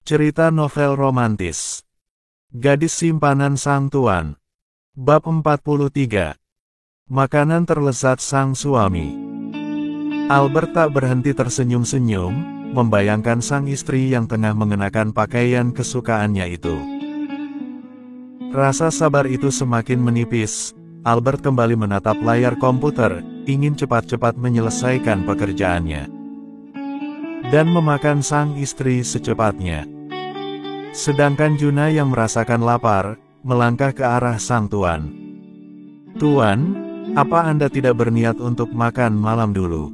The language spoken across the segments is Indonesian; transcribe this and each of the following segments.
Cerita novel romantis. Gadis simpanan sang tuan. Bab 43. Makanan terlezat sang suami. Albert tak berhenti tersenyum-senyum, membayangkan sang istri yang tengah mengenakan pakaian kesukaannya itu. Rasa sabar itu semakin menipis. Albert kembali menatap layar komputer, ingin cepat-cepat menyelesaikan pekerjaannya dan memakan sang istri secepatnya. Sedangkan Juna yang merasakan lapar, melangkah ke arah sang tuan. "Tuan, apa Anda tidak berniat untuk makan malam dulu?"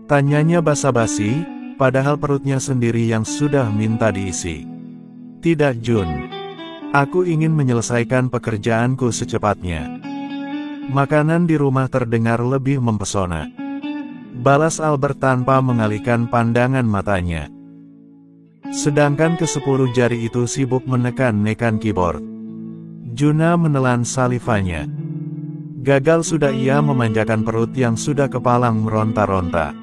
tanyanya basa-basi, padahal perutnya sendiri yang sudah minta diisi. "Tidak, Jun. Aku ingin menyelesaikan pekerjaanku secepatnya. Makanan di rumah terdengar lebih mempesona," balas Albert tanpa mengalihkan pandangan matanya. Sedangkan ke-10 jari itu sibuk menekan keyboard. Juna menelan salivanya. Gagal sudah ia memanjakan perut yang sudah kepalang meronta-ronta.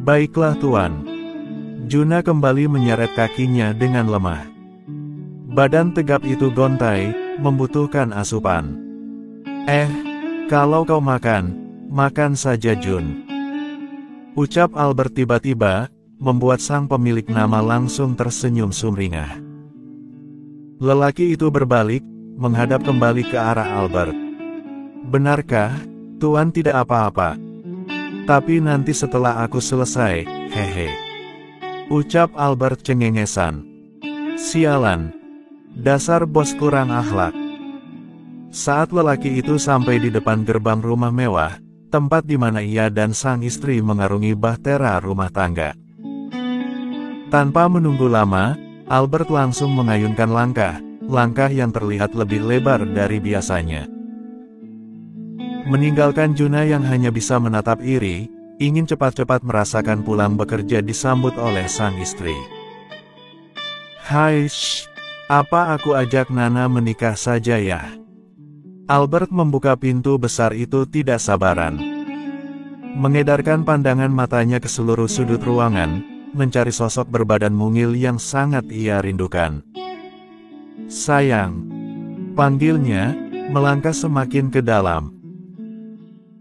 "Baiklah tuan." Juna kembali menyeret kakinya dengan lemah. Badan tegap itu gontai, membutuhkan asupan. Kalau kau makan, makan saja Jun," ucap Albert tiba-tiba, membuat sang pemilik nama langsung tersenyum sumringah. Lelaki itu berbalik, menghadap kembali ke arah Albert. "Benarkah, Tuan tidak apa-apa? Tapi nanti setelah aku selesai, hehe," ucap Albert cengengesan. "Sialan. Dasar bos kurang akhlak." Saat lelaki itu sampai di depan gerbang rumah mewah, tempat di mana ia dan sang istri mengarungi bahtera rumah tangga. Tanpa menunggu lama, Albert langsung mengayunkan langkah yang terlihat lebih lebar dari biasanya. Meninggalkan Juna yang hanya bisa menatap iri, ingin cepat-cepat merasakan pulang bekerja disambut oleh sang istri. "Hai, apa aku ajak Nana menikah saja ya?" Albert membuka pintu besar itu tidak sabaran. Mengedarkan pandangan matanya ke seluruh sudut ruangan, mencari sosok berbadan mungil yang sangat ia rindukan. "Sayang," panggilnya, melangkah semakin ke dalam.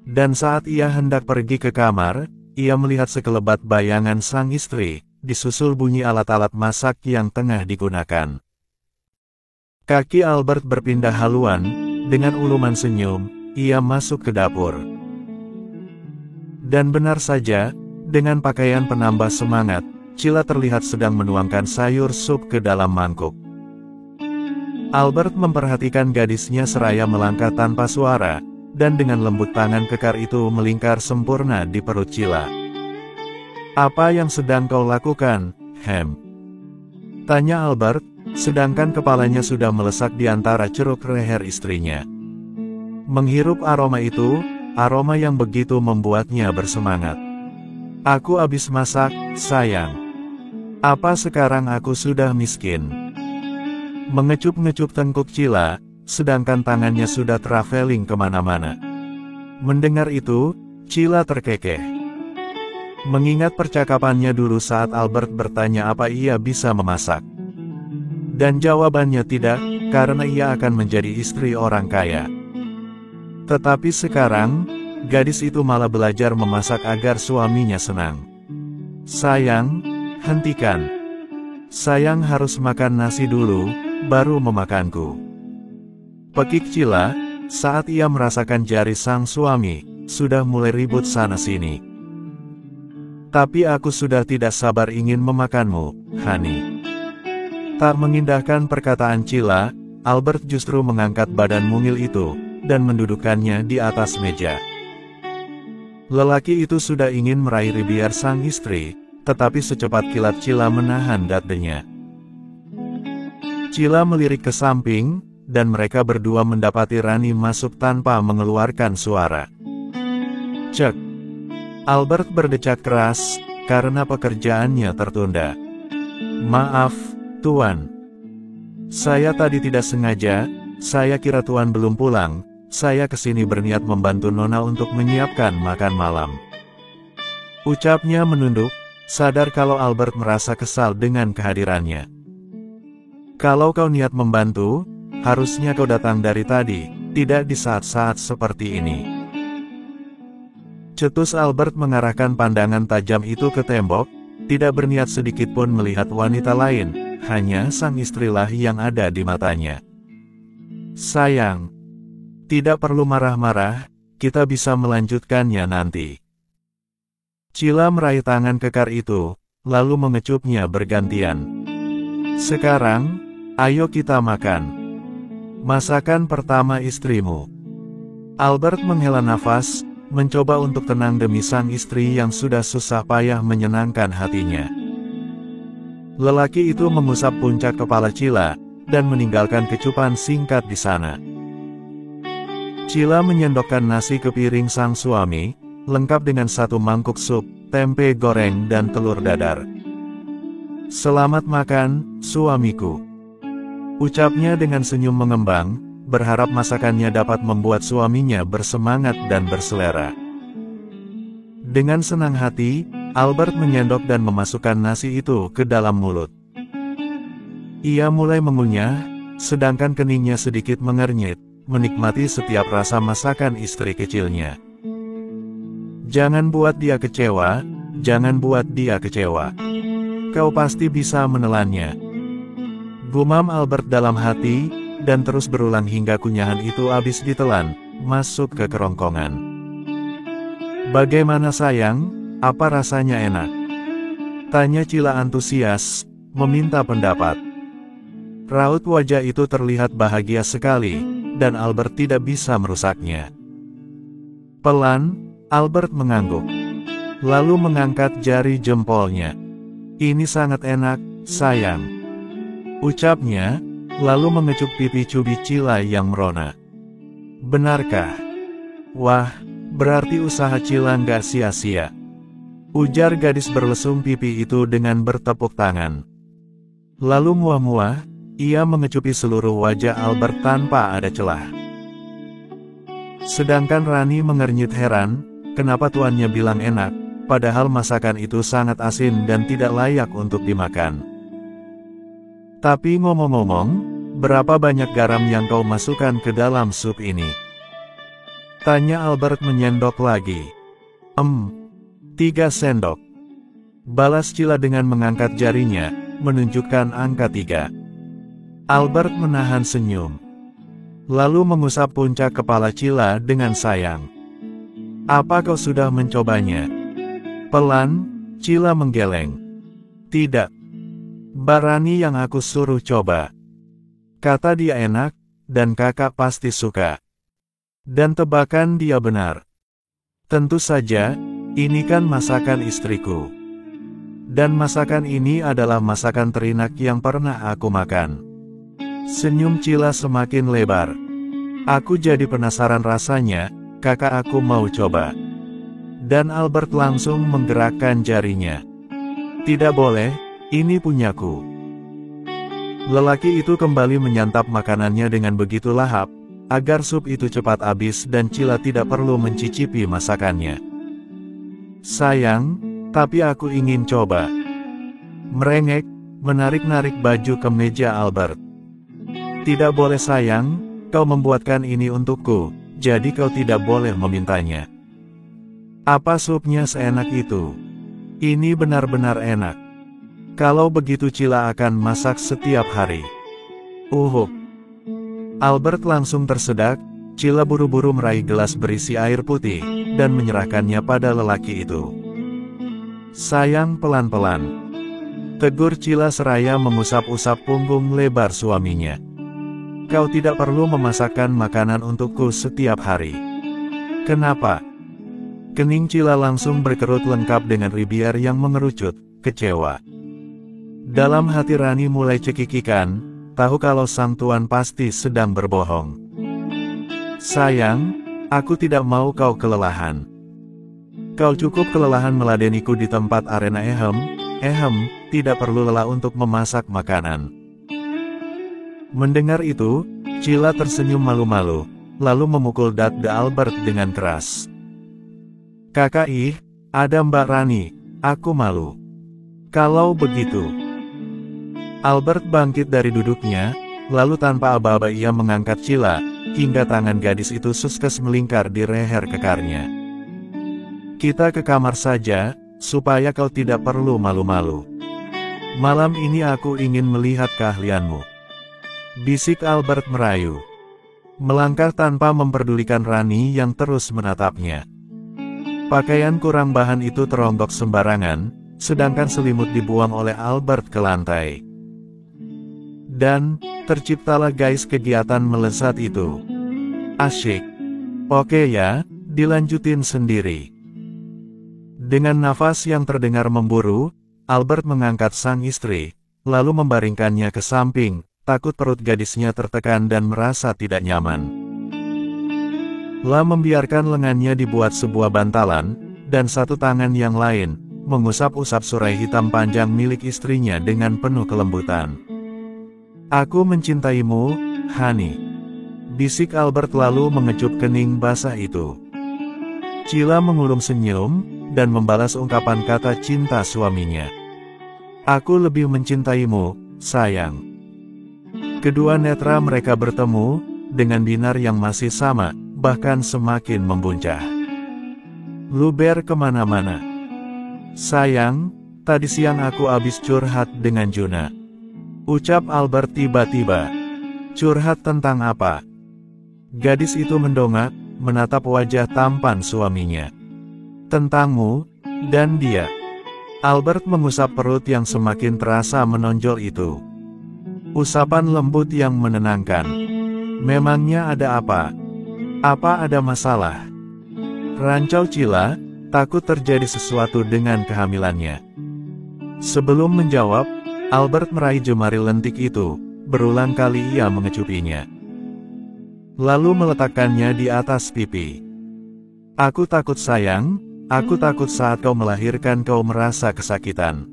Dan saat ia hendak pergi ke kamar, ia melihat sekelebat bayangan sang istri, disusul bunyi alat-alat masak yang tengah digunakan. Kaki Albert berpindah haluan, dengan uluman senyum, ia masuk ke dapur. Dan benar saja, dengan pakaian penambah semangat, Cila terlihat sedang menuangkan sayur sup ke dalam mangkuk. Albert memperhatikan gadisnya seraya melangkah tanpa suara, dan dengan lembut tangan kekar itu melingkar sempurna di perut Cila. "Apa yang sedang kau lakukan, Hem?" tanya Albert, sedangkan kepalanya sudah melesak di antara ceruk leher istrinya. Menghirup aroma itu, aroma yang begitu membuatnya bersemangat. "Aku habis masak, sayang. Apa sekarang aku sudah miskin?" Mengecup-ngecup tengkuk Cila, sedangkan tangannya sudah traveling kemana-mana. Mendengar itu, Cila terkekeh. Mengingat percakapannya dulu saat Albert bertanya apa ia bisa memasak. Dan jawabannya tidak, karena ia akan menjadi istri orang kaya. Tetapi sekarang, gadis itu malah belajar memasak agar suaminya senang. "Sayang, hentikan. Sayang harus makan nasi dulu, baru memakanku," pekik Cila, saat ia merasakan jari sang suami, sudah mulai ribut sana-sini. "Tapi aku sudah tidak sabar ingin memakanmu, Hani." Tak mengindahkan perkataan Cila, Albert justru mengangkat badan mungil itu, dan mendudukkannya di atas meja. Lelaki itu sudah ingin meraih biar sang istri, tetapi secepat kilat Cila menahan dadanya. Cila melirik ke samping, dan mereka berdua mendapati Rani masuk tanpa mengeluarkan suara. "Cek." Albert berdecak keras, karena pekerjaannya tertunda. "Maaf, Tuan. Saya tadi tidak sengaja, saya kira Tuan belum pulang, saya kesini berniat membantu Nona untuk menyiapkan makan malam," ucapnya menunduk, sadar kalau Albert merasa kesal dengan kehadirannya. Kalau kau niat membantu, harusnya kau datang dari tadi, tidak di saat-saat seperti ini. Cetus Albert mengarahkan pandangan tajam itu ke tembok, tidak berniat sedikitpun melihat wanita lain, hanya sang istrilah yang ada di matanya. Sayang, tidak perlu marah-marah, kita bisa melanjutkannya nanti. Cila meraih tangan kekar itu, lalu mengecupnya bergantian. Sekarang, ayo kita makan. Masakan pertama istrimu. Albert menghela nafas, mencoba untuk tenang demi sang istri yang sudah susah payah menyenangkan hatinya. Lelaki itu mengusap puncak kepala Cila, dan meninggalkan kecupan singkat di sana. Cila menyendokkan nasi ke piring sang suami, lengkap dengan satu mangkuk sup, tempe goreng dan telur dadar. Selamat makan, suamiku. Ucapnya dengan senyum mengembang, berharap masakannya dapat membuat suaminya bersemangat dan berselera. Dengan senang hati, Albert menyendok dan memasukkan nasi itu ke dalam mulut. Ia mulai mengunyah, sedangkan keningnya sedikit mengernyit, menikmati setiap rasa masakan istri kecilnya. Jangan buat dia kecewa, jangan buat dia kecewa. Kau pasti bisa menelannya. Gumam Albert dalam hati, dan terus berulang hingga kunyahan itu habis ditelan, masuk ke kerongkongan. Bagaimana sayang, apa rasanya enak? Tanya Cila antusias, meminta pendapat. Raut wajah itu terlihat bahagia sekali, dan Albert tidak bisa merusaknya. Pelan, Albert mengangguk. Lalu mengangkat jari jempolnya. Ini sangat enak, sayang. Ucapnya, lalu mengecup pipi cubi Cila yang merona. Benarkah? Wah, berarti usaha Cila nggak sia-sia. Ujar gadis berlesung pipi itu dengan bertepuk tangan. Lalu muah-muah, ia mengecupi seluruh wajah Albert tanpa ada celah. Sedangkan Rani mengernyit heran, kenapa tuannya bilang enak, padahal masakan itu sangat asin dan tidak layak untuk dimakan. Tapi ngomong-ngomong, berapa banyak garam yang kau masukkan ke dalam sup ini? Tanya Albert menyendok lagi. 3 sendok. Balas Cila dengan mengangkat jarinya, menunjukkan angka 3. Albert menahan senyum. Lalu mengusap puncak kepala Cila dengan sayang. Apa kau sudah mencobanya? Pelan, Cila menggeleng. Tidak. Barani yang aku suruh coba. Kata dia enak, dan kakak pasti suka. Dan tebakan dia benar. Tentu saja, ini kan masakan istriku. Dan masakan ini adalah masakan terinyak yang pernah aku makan. Senyum Cila semakin lebar. Aku jadi penasaran rasanya, kakak aku mau coba. Dan Albert langsung menggerakkan jarinya. Tidak boleh, ini punyaku. Lelaki itu kembali menyantap makanannya dengan begitu lahap, agar sup itu cepat habis dan Cila tidak perlu mencicipi masakannya. Sayang, tapi aku ingin coba. Merengek, menarik-narik baju kemeja Albert. Tidak boleh sayang, kau membuatkan ini untukku, jadi kau tidak boleh memintanya. Apa supnya seenak itu? Ini benar-benar enak. Kalau begitu Cila akan masak setiap hari. Albert langsung tersedak, Cila buru-buru meraih gelas berisi air putih, dan menyerahkannya pada lelaki itu. Sayang, pelan-pelan. Tegur Cila seraya mengusap-usap punggung lebar suaminya. Kau tidak perlu memasakkan makanan untukku setiap hari. Kenapa? Kening Cila langsung berkerut lengkap dengan ribiar yang mengerucut, kecewa. Dalam hati Rani mulai cekikikan, tahu kalau sang tuan pasti sedang berbohong. Sayang, aku tidak mau kau kelelahan. Kau cukup kelelahan meladeniku di tempat arena tidak perlu lelah untuk memasak makanan. Mendengar itu, Cila tersenyum malu-malu, lalu memukul dada Albert dengan keras. Kakak ada Mbak Rani, aku malu. Kalau begitu, Albert bangkit dari duduknya, lalu tanpa aba-aba ia mengangkat Cila, hingga tangan gadis itu suskes melingkar di leher kekarnya. Kita ke kamar saja, supaya kau tidak perlu malu-malu. Malam ini aku ingin melihat keahlianmu. Bisik Albert merayu. Melangkah tanpa memperdulikan Rani yang terus menatapnya. Pakaian kurang bahan itu teronggok sembarangan, sedangkan selimut dibuang oleh Albert ke lantai. Dan, terciptalah guys kegiatan melesat itu. Asyik. Oke ya, dilanjutin sendiri. Dengan nafas yang terdengar memburu, Albert mengangkat sang istri, lalu membaringkannya ke samping, takut perut gadisnya tertekan dan merasa tidak nyaman. La membiarkan lengannya dibuat sebuah bantalan, dan satu tangan yang lain, mengusap-usap surai hitam panjang milik istrinya dengan penuh kelembutan. Aku mencintaimu, Hani. Bisik Albert lalu mengecup kening basah itu. Cila mengulum senyum, dan membalas ungkapan kata cinta suaminya. Aku lebih mencintaimu, sayang. Kedua netra mereka bertemu, dengan binar yang masih sama, bahkan semakin membuncah. Luber kemana-mana. Sayang, tadi siang aku habis curhat dengan Juna. Ucap Albert tiba-tiba. Curhat tentang apa? Gadis itu mendongak, menatap wajah tampan suaminya. Tentangmu, dan dia. Albert mengusap perut yang semakin terasa menonjol itu. Usapan lembut yang menenangkan. Memangnya ada apa? Apa ada masalah? Rancau Cila, takut terjadi sesuatu dengan kehamilannya. Sebelum menjawab, Albert meraih jemari lentik itu, berulang kali ia mengecupinya. Lalu meletakkannya di atas pipi. Aku takut sayang, aku takut saat kau melahirkan kau merasa kesakitan.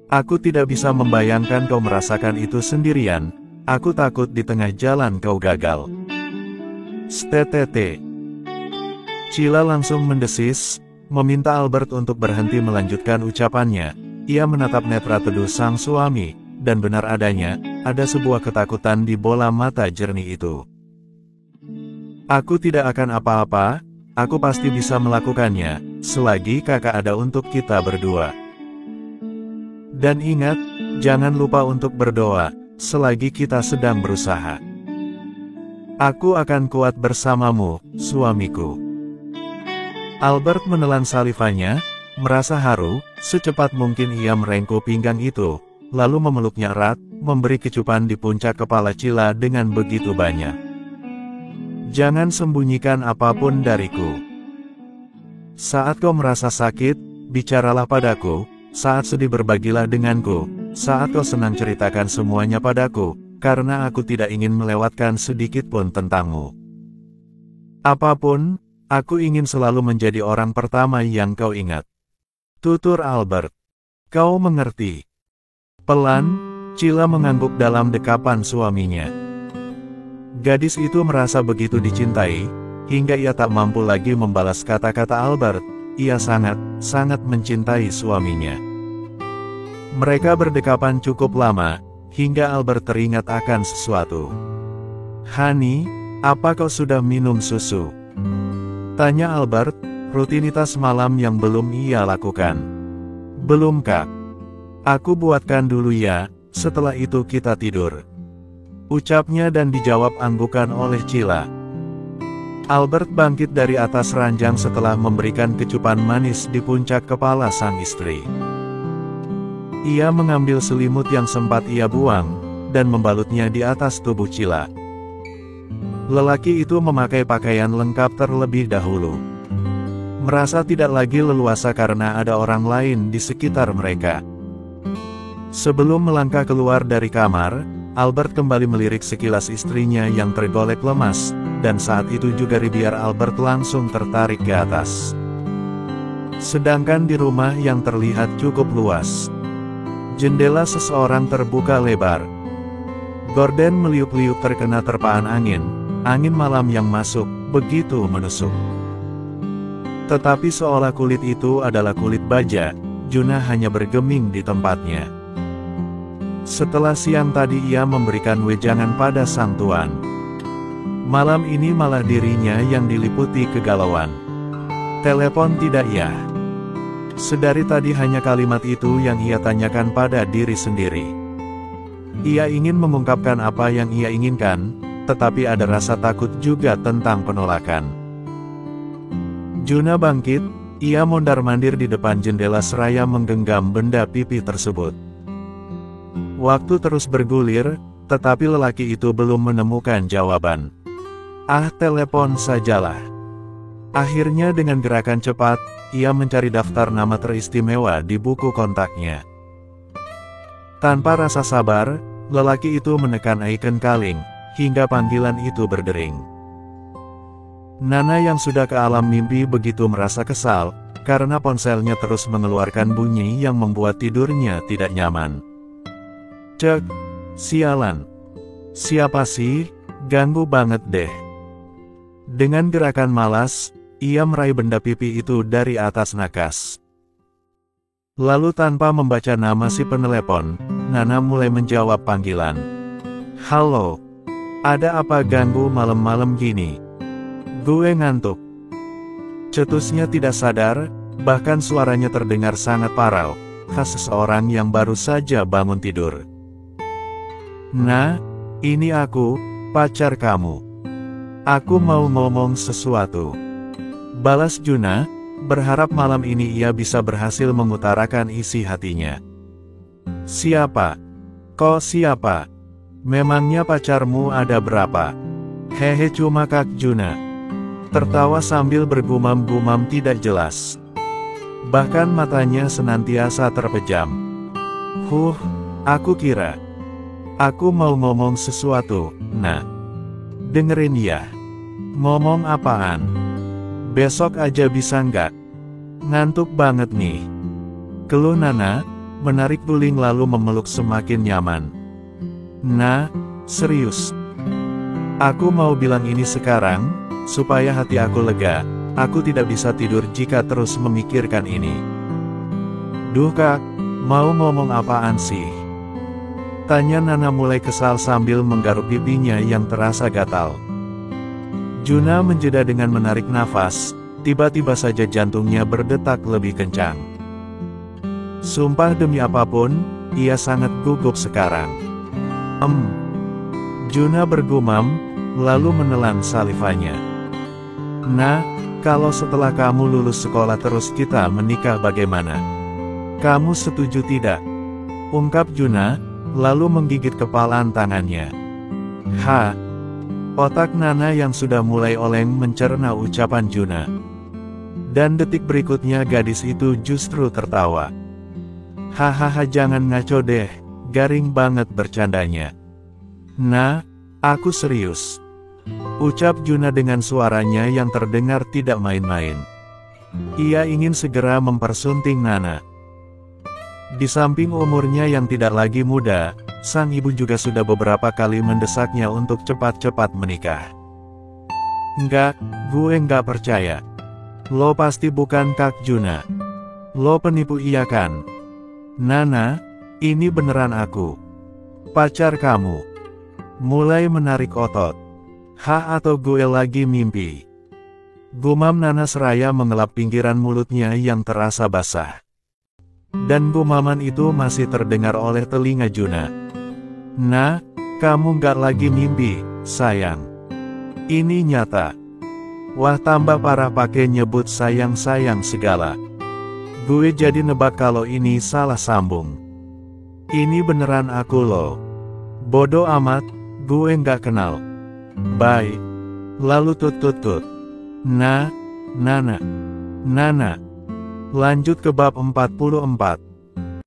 Aku tidak bisa membayangkan kau merasakan itu sendirian, aku takut di tengah jalan kau gagal. Stttt. Cila langsung mendesis, meminta Albert untuk berhenti melanjutkan ucapannya. Ia menatap netra teduh sang suami, dan benar adanya, ada sebuah ketakutan di bola mata jernih itu. Aku tidak akan apa-apa, aku pasti bisa melakukannya, selagi kakak ada untuk kita berdua. Dan ingat, jangan lupa untuk berdoa, selagi kita sedang berusaha. Aku akan kuat bersamamu, suamiku. Albert menelan salivanya, merasa haru, secepat mungkin ia merengkuh pinggang itu, lalu memeluknya erat, memberi kecupan di puncak kepala Cila dengan begitu banyak. Jangan sembunyikan apapun dariku. Saat kau merasa sakit, bicaralah padaku, saat sedih berbagilah denganku, saat kau senang ceritakan semuanya padaku, karena aku tidak ingin melewatkan sedikit pun tentangmu. Apapun, aku ingin selalu menjadi orang pertama yang kau ingat. Tutur Albert. Kau mengerti. Pelan, Cila mengangguk dalam dekapan suaminya. Gadis itu merasa begitu dicintai, hingga ia tak mampu lagi membalas kata-kata Albert. Ia sangat mencintai suaminya. Mereka berdekapan cukup lama, hingga Albert teringat akan sesuatu. Hani, apa kau sudah minum susu? Tanya Albert, rutinitas malam yang belum ia lakukan. Belum kak. Aku buatkan dulu ya, setelah itu kita tidur. Ucapnya dan dijawab anggukan oleh Cila. Albert bangkit dari atas ranjang setelah memberikan kecupan manis di puncak kepala sang istri. Ia mengambil selimut yang sempat ia buang, dan membalutnya di atas tubuh Cila. Lelaki itu memakai pakaian lengkap terlebih dahulu. Merasa tidak lagi leluasa karena ada orang lain di sekitar mereka. Sebelum melangkah keluar dari kamar, Albert kembali melirik sekilas istrinya yang tergolek lemas, dan saat itu juga biar Albert langsung tertarik ke atas. Sedangkan di rumah yang terlihat cukup luas, jendela seseorang terbuka lebar. Gorden meliuk-liuk terkena terpaan angin malam yang masuk, begitu menusuk. Tetapi seolah kulit itu adalah kulit baja, Juna hanya bergeming di tempatnya. Setelah siang tadi ia memberikan wejangan pada sang tuan. Malam ini malah dirinya yang diliputi kegalauan. Telepon tidak ya? Sedari tadi hanya kalimat itu yang ia tanyakan pada diri sendiri. Ia ingin mengungkapkan apa yang ia inginkan, tetapi ada rasa takut juga tentang penolakan. Juna bangkit, ia mondar-mandir di depan jendela seraya menggenggam benda pipi tersebut. Waktu terus bergulir, tetapi lelaki itu belum menemukan jawaban. Telepon sajalah. Akhirnya dengan gerakan cepat, ia mencari daftar nama teristimewa di buku kontaknya. Tanpa rasa sabar, lelaki itu menekan ikon calling, hingga panggilan itu berdering. Nana yang sudah ke alam mimpi begitu merasa kesal, karena ponselnya terus mengeluarkan bunyi yang membuat tidurnya tidak nyaman. Cek, sialan. Siapa sih? Ganggu banget deh. Dengan gerakan malas, ia meraih benda pipi itu dari atas nakas. Lalu tanpa membaca nama si penelepon, Nana mulai menjawab panggilan. Halo, ada apa ganggu malam-malam gini? Gue ngantuk. Cetusnya tidak sadar, bahkan suaranya terdengar sangat parau, khas seseorang yang baru saja bangun tidur. Nah, ini aku, pacar kamu. Aku mau ngomong sesuatu. Balas Juna, berharap malam ini ia bisa berhasil mengutarakan isi hatinya. Siapa? Kok siapa? Memangnya pacarmu ada berapa? Hehe, cuma Kak Juna. Tertawa sambil bergumam-gumam tidak jelas. Bahkan matanya senantiasa terpejam. Aku kira. Aku mau ngomong sesuatu, nah. Dengerin ya. Ngomong apaan? Besok aja bisa nggak? Ngantuk banget nih. Keluh Nana, menarik guling lalu memeluk semakin nyaman. Nah, serius. Aku mau bilang ini sekarang, supaya hati aku lega. Aku tidak bisa tidur jika terus memikirkan ini. Duh Kak, mau ngomong apaan sih? Tanya Nana mulai kesal sambil menggaruk pipinya yang terasa gatal. Juna menjeda dengan menarik nafas, tiba-tiba saja jantungnya berdetak lebih kencang. Sumpah demi apapun, ia sangat gugup sekarang. Juna bergumam, lalu menelan salivanya. Nah, kalau setelah kamu lulus sekolah terus kita menikah bagaimana? Kamu setuju tidak? Ungkap Juna, lalu menggigit kepalan tangannya. Otak Nana yang sudah mulai oleng mencerna ucapan Juna. Dan detik berikutnya gadis itu justru tertawa. Hahaha, jangan ngaco deh, garing banget bercandanya. Nah, aku serius. Ucap Juna dengan suaranya yang terdengar tidak main-main. Ia ingin segera mempersunting Nana. Di samping umurnya yang tidak lagi muda, sang ibu juga sudah beberapa kali mendesaknya untuk cepat-cepat menikah. Enggak, gue enggak percaya. Lo pasti bukan Kak Juna. Lo penipu iya kan? Nana, ini beneran aku. Pacar kamu. Mulai menarik otot. Atau gue lagi mimpi? Gumam Nana seraya mengelap pinggiran mulutnya yang terasa basah. Dan gumaman itu masih terdengar oleh telinga Juna. Nah, kamu nggak lagi mimpi, sayang. Ini nyata. Wah, tambah parah pakai nyebut sayang-sayang segala. Gue jadi nebak kalau ini salah sambung. Ini beneran aku loh. Bodoh amat, gue nggak kenal. Bye. Lalu tut. Nah, Nana. Lanjut ke bab 44.